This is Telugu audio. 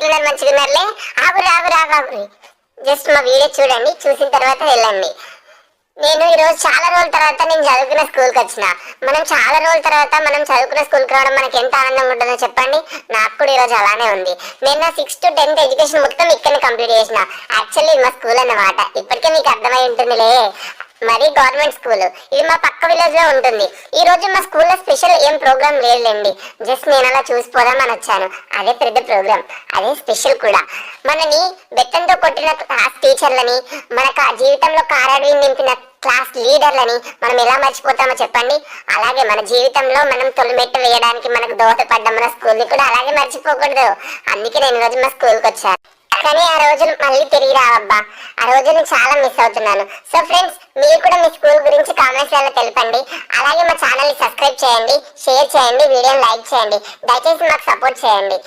ఎట్లున్నారు మంచిగా ఉన్నారులే. ఆగురి జస్ట్ మా వీడియో చూడండి, చూసిన తర్వాత వెళ్ళండి. నేను ఈరోజు చాలా రోజుల తర్వాత నేను చదువుకున్న స్కూల్కి వచ్చిన. చాలా రోజుల తర్వాత మనం చదువుకున్న స్కూల్కి రావడం మనకి ఎంత ఆనందంగా ఉంటుందో చెప్పండి. నాకు కూడా ఈరోజు అలానే ఉంది. నేను నా 6th to 10th ఎడ్యుకేషన్ మొత్తం ఇక్కడ కంప్లీట్ చేసిన. యాక్చువల్లీ ఇది మా స్కూల్ అన్నమాట. ఇప్పటికే మీకు అర్థమై ఉంటుందిలే, మరి గవర్నమెంట్ స్కూల్. ఇది మా పక్క విలేజ్ లో ఉంటుంది. ఈ రోజు మా స్కూల్లో స్పెషల్ ఏం ప్రోగ్రామ్ లేదులేండి, జస్ట్ నేను అలా చూసిపోదామని వచ్చాను. అదే పెద్ద ప్రోగ్రామ్, అదే స్పెషల్ కూడా. మనని బెత్తంతో కొట్టిన క్లాస్ టీచర్లని, మన జీవితంలో కారాడి నింపిన క్లాస్ లీడర్లని మనం ఎలా మర్చిపోతామో చెప్పండి. అలాగే మన జీవితంలో మనం తొలిమెట్టు వేయడానికి మనకు దోహదపడ్డ మన స్కూల్ని కూడా అలాగే మర్చిపోకూడదు. అందుకే నేను ఈరోజు మా స్కూల్కి వచ్చాను. కానీ ఆ రోజులు మళ్ళీ తిరిగి రావబ్బా. ఆ రోజులు చాలా మిస్ అవుతున్నాను. సో ఫ్రెండ్స్, మీరు కూడా మీ స్కూల్ గురించి కామెంట్స్ లో తెలపండి. అలాగే మా ఛానల్ని సబ్స్క్రైబ్ చేయండి, షేర్ చేయండి, వీడియోని లైక్ చేయండి. దయచేసి మాకు సపోర్ట్ చేయండి.